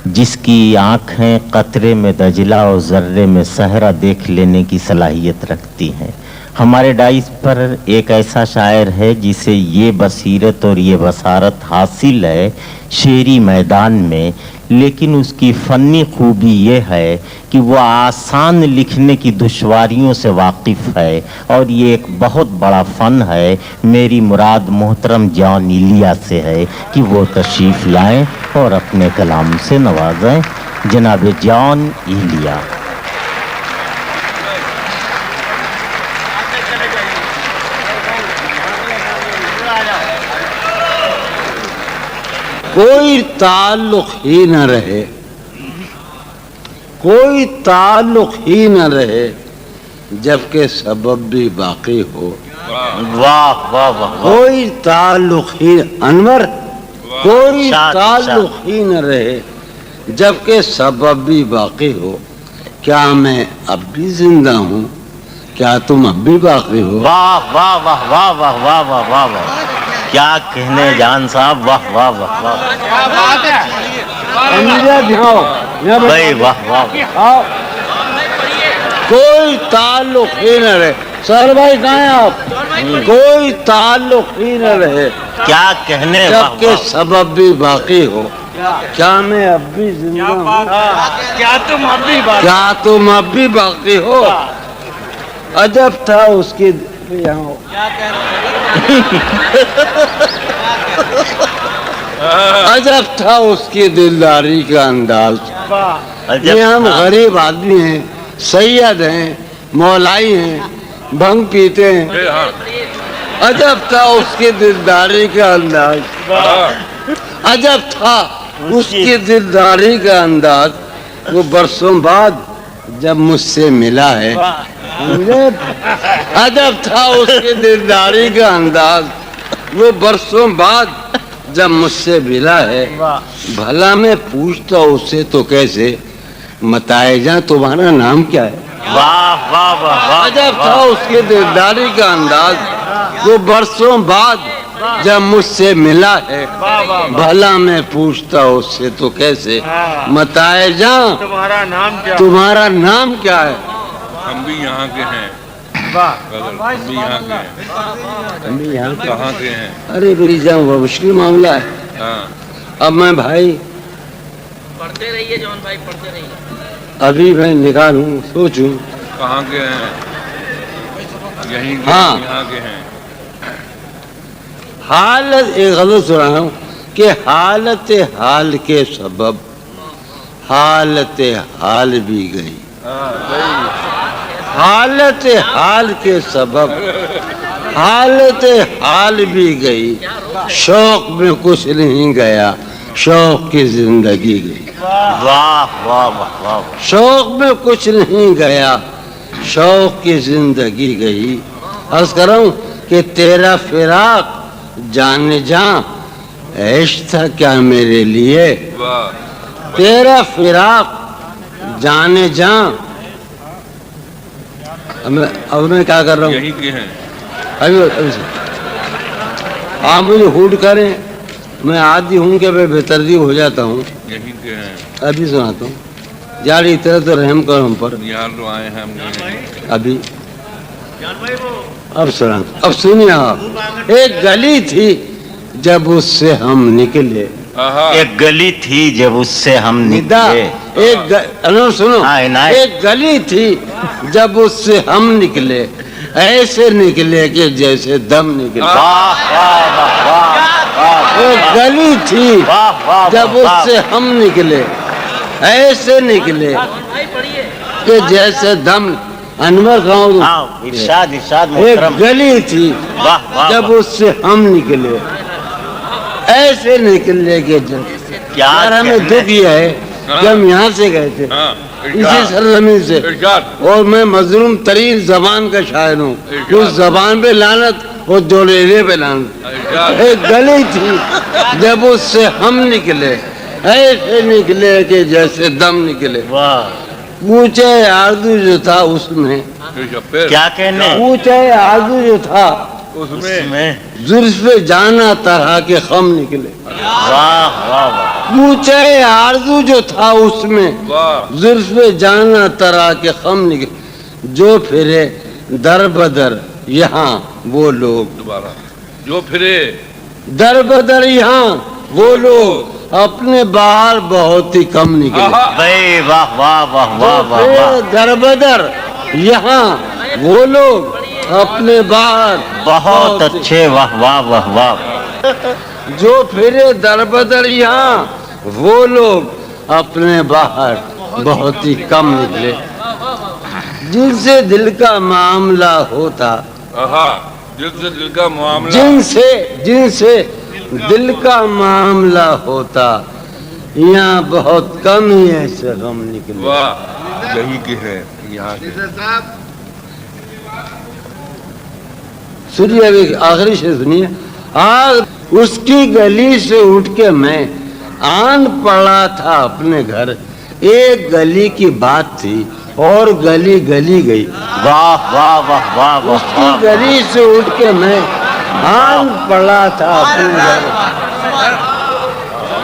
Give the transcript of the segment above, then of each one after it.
جس کی آنکھیں قطرے میں دجلہ اور ذرے میں صحرا دیکھ لینے کی صلاحیت رکھتی ہیں۔ ہمارے ڈائس پر ایک ایسا شاعر ہے جسے یہ بصیرت اور یہ بصارت حاصل ہے شعری میدان میں، لیکن اس کی فنی خوبی یہ ہے کہ وہ آسان لکھنے کی دشواریوں سے واقف ہے، اور یہ ایک بہت بڑا فن ہے۔ میری مراد محترم جان ایلیا سے ہے کہ وہ تشریف لائیں اور اپنے کلام سے نوازیں۔ جناب جان ایلیا۔ کوئی تعلق ہی نہ رہے، کوئی تعلق ہی نہ رہے جبکہ سبب بھی باقی ہو۔ واہ واہ واہ۔ کوئی تعلق ہی انور، کوئی تعلق ہی نہ رہے جبکہ سبب بھی باقی ہو۔ کیا میں اب بھی زندہ ہوں؟ کیا تم اب بھی باقی ہو؟ واہ واہ واہ واہ واہ واہ واہ واہ واہ، کیا کہنے جان صاحب، واہ واہ واہ واہ بھائی، واہ واہ۔ کوئی تعلق ہی نہ رہے، سر بھائی کہاں ہیں آپ؟ کوئی تعلق ہی نہ رہے کیا کہنے، جبکہ سبب بھی باقی ہو۔ کیا میں اب بھی زندہ ہوں؟ کیا تم اب بھی کیا تم اب بھی باقی ہو؟ عجب تھا اس کی عجب تھا اس کی دلداری کا انداز۔ یہ ہم غریب آدمی ہیں، سید ہیں، مولائی ہیں، بھنگ پیتے ہیں۔ عجب تھا اس کی دلداری کا انداز، عجب تھا اس کی دلداری کا انداز۔ وہ برسوں بعد جب مجھ سے ملا ہے، عجب تھا اس کی دلداری کا انداز۔ وہ برسوں بعد جب مجھ سے ملا ہے، بھلا میں پوچھتا اس سے تو کیسے، متائے جاں تمہارا نام کیا ہے؟ واہ واہ واہ۔ عجب تھا اس کی دلداری کا انداز۔ وہ برسوں بعد جب مجھ سے ملا ہے، بھلا میں پوچھتا اس سے تو کیسے، متائے جاں تمہارا نام کیا؟ تمہارا نام کیا ہے؟ ہم بھی یہاں کے ہیں، ہم بھی یہاں کے ہیں، کہاں کے ہیں؟ ارے میری جان وہ مشکل معاملہ ہے۔ ہاں، اب میں بھائی پڑھتے رہیے جون بھائی، پڑھتے رہیے۔ ابھی میں نکالوں سوچوں۔ کہاں کے ہیں؟ یہیں کے، ہاں۔ یہاں کے ہیں۔ حالت ایک غلط سنا ہوں کہ حالت حال کے سبب حالت حال بھی گئی۔ حالت حال کے سبب حالت حال بھی گئی، شوق میں کچھ نہیں گیا، شوق کی زندگی گئی۔ واہ واہ واہ واہ۔ شوق میں کچھ نہیں گیا، شوق کی زندگی گئی۔ عرض کروں کہ تیرا فراق جانے جاں عشق تھا کیا میرے لیے؟ تیرا فراق جانے جاں۔ اب میں کیا کر رہا ہوں؟ یہیں کے ہیں۔ ابھی آپ مجھے ہوٹ کریں، میں عادی ہوں کہ میں بےترتیب ہو جاتا ہوں۔ یہیں کے ہیں۔ ابھی سناتا ہوں، یار اتنا تو رحم کرو ہم پر۔ یہاں تو آئے ہیں ہم نہیں۔ ابھی اب سناتا، اب سنیے آپ۔ ایک گلی تھی جب اس سے ہم نکلے، ایک گلی تھی جب اس سے ہم نکلے۔ سنو، ہاں، عنایت۔ ایک گلی تھی جب اس سے ہم نکلے، ایسے نکلے کہ جیسے دم نکلے۔ واہ واہ واہ واہ۔ ایک گلی تھی جب اس سے ہم نکلے، ایسے نکلے کہ جیسے دم۔ انور کہوں، ہاں، ارشاد ارشاد ایک محترم۔ گلی تھی واہ واہ جب اس سے ہم نکلے، ایسے نکلے کہ یار ہمیں دکھ یہ ہے کہ ہم یہاں سے گئے تھے، اسی سرزمین سے، اور میں مظلوم ترین زبان کا شاعر ہوں، اس زبان پہ لعنت اور دولیلے پہ لعنت۔ ایک گلی تھی جب اس سے ہم نکلے، ایسے نکلے کہ جیسے دم نکلے۔ واہ، اونچے آرزو جو تھا اس میں، کیا کہنے؟ اونچے آرزو جو تھا उसमें जुल्फ जाना तरह के खम निकले। वाह वाह वाह पूछे आरज़ू जो था उसमें वाह जुल्फ जाना तरह के खम निकले। जो फिरे दर बदर यहाँ वो लोग, दोबारा जो फिरे दर बदर यहाँ वो लोग अपने बाहर बहुत ही कम निकले। आहा, भाई वाह वाह वाह वाह वाह वाह दर बदर यहाँ वो लोग अपने बाहर बहुत अच्छे वाह वाह वाह वाह जो फिरे दर बदर यहाँ वो लोग अपने बाहर बहुत ही कम निकले। जिनसे दिल का मामला होता, आहा, दिल से दिल का मामला, जिनसे दिल का मामला होता, यहाँ बहुत कम ही ऐसे गम निकले। वाह यही के है यहाँ के। सुनिए अभी आखिरी शेर सुनिए। आज उसकी गली से उठ के मैं आन पड़ा था अपने घर। एक गली की बात थी और गली गली गई। वाह वाह वाह वाह वाह उसकी गली से उठ के मैं आन पड़ा था अपने घर।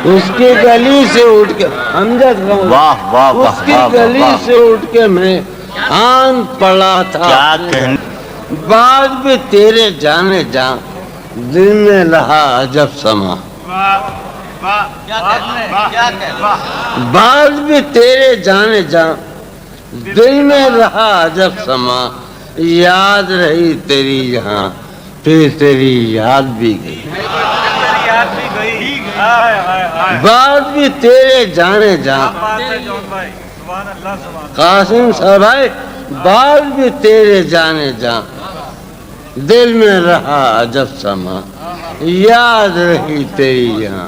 उसकी गली से उठ के हमजद वाह वाह वाह उसकी वाह गली वाह से उठ के मैं आन पड़ा था क्या अपने कहने बाद भी तेरे जाने जा दिल में रहा अजब समा। बाद भी तेरे जाने जा दिल में रहा अजब समा। याद रही तेरी यहाँ फिर तेरी याद भी गई। बाद भी तेरे जाने जा कासिम साहब भाई, बाद भी तेरे जाने जा दिल में रहा अजब समा। याद रही तेरी यहाँ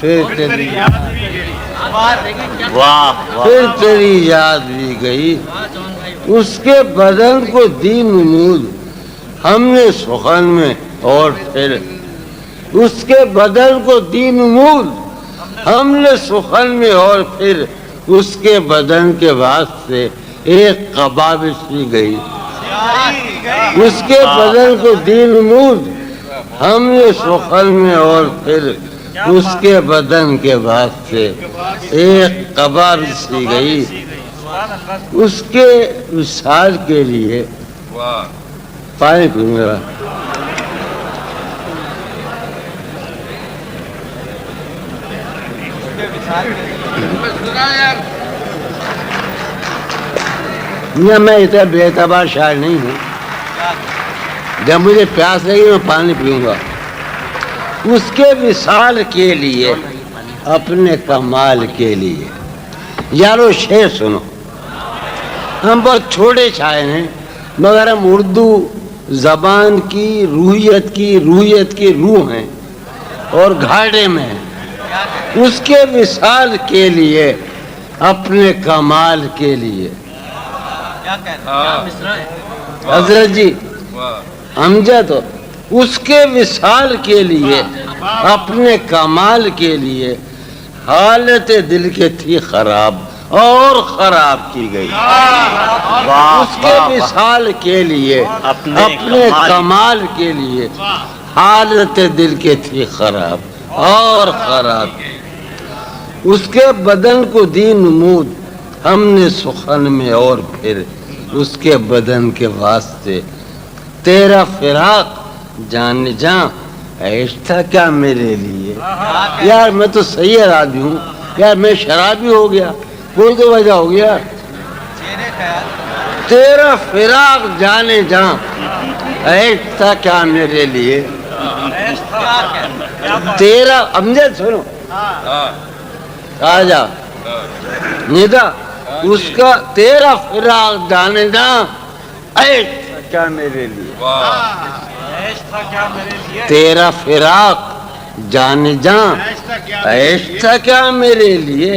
फिर तेरी वाह फिर तेरी याद भी गई। उसके बदन को दी नमूद हमने सुखन में और फिर उसके बदन को दी नमूद हमने सुखन में और फिर उसके बदन के वास्ते एक कबाबिश भी गई। उसके बदन को दी नमूद हमने सुखन में और फिर उसके बदन के वास्ते एक कबाबिश भी गई। उसके विशाल के लिए वाह पानी पीऊंगा। मैं इतना बेतबार शायर नहीं हूँ। जब मुझे प्यास लगी मैं पानी पीऊंगा। उसके विशाल के लिए अपने कमाल के लिए। यारो शेर सुनो, हम बहुत छोटे शायर हैं मगर हम उर्दू जबान की रूहियत की रूह हैं और घाटे में हैं। उसके विशाल के लिए अपने कमाल के लिए। हजरत जी वाह अमजद उसके विशाल के लिए अपने कमाल के लिए हालत दिल के थी खराब और खराब की गई। उसके विशाल के लिए अपने कमाल के लिए हालत दिल के थी खराब और खराब। उसके बदन को दी नमूद हमने सुखन में और फिर उसके बदन के वास्ते तेरा फिराक जान जा ऐश था क्या मेरे लिए। यार मैं तो सही आदमी हूँ यार, मैं शराबी हो गया कोई तो वजह हो गया। तेरा फिराक जाने जा ऐश था क्या मेरे लिए। तेरा अमजद सुनो आजा निदा उसका तेरा फिराक जाने जा ऐश था क्या मेरे लिए। तेरा फिराक जाने जा ऐश था क्या मेरे लिए।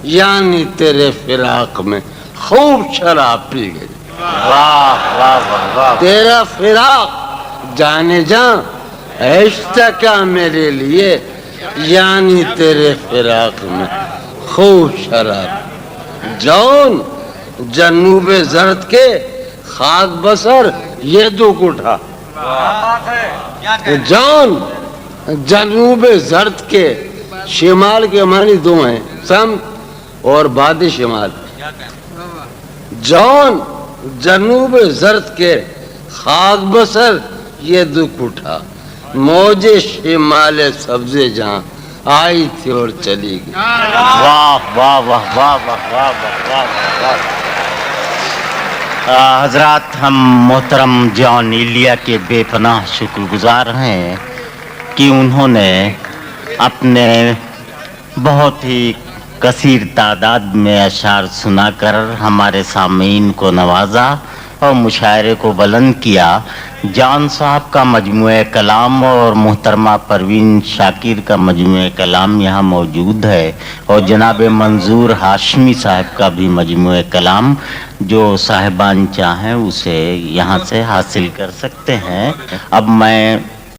यानी तेरे फिराक में खूब शराब पी गई। वाह वाह वाह वाह तेरा फिराक जाने जा ऐश था क्या मेरे लिए। यानी तेरे फिराक में खूब शराब। जौन जनूबे जर्द के खाक बसर ये दुख उठा। जौन जनूब जर्द के शिमाल के मानी दो हैं, सम और बाद शिमाल। जौन जनूब जर्द के खाक बसर ये दुख उठा, मौजे शिमाल सब्जे जहां आई थी और चली गई। वाह वाह वाह वाह वाह वाह वाह वाह। हजरात, हम मोहतरम जॉन इलिया के बेपनाह शुक्रगुजार हैं कि उन्होंने अपने बहुत ही कसीर तादाद में अशार सुनाकर हमारे सामीन को नवाजा और मुशायरे को बुलंद किया। जान साहब का मजमूए कलाम और मोहतरमा परवीन शाकिर का मजमूए कलाम यहाँ मौजूद है, और जनाब मंजूर हाशमी साहब का भी मजमूए कलाम जो साहिबान चाहें उसे यहाँ से हासिल कर सकते हैं। अब मैं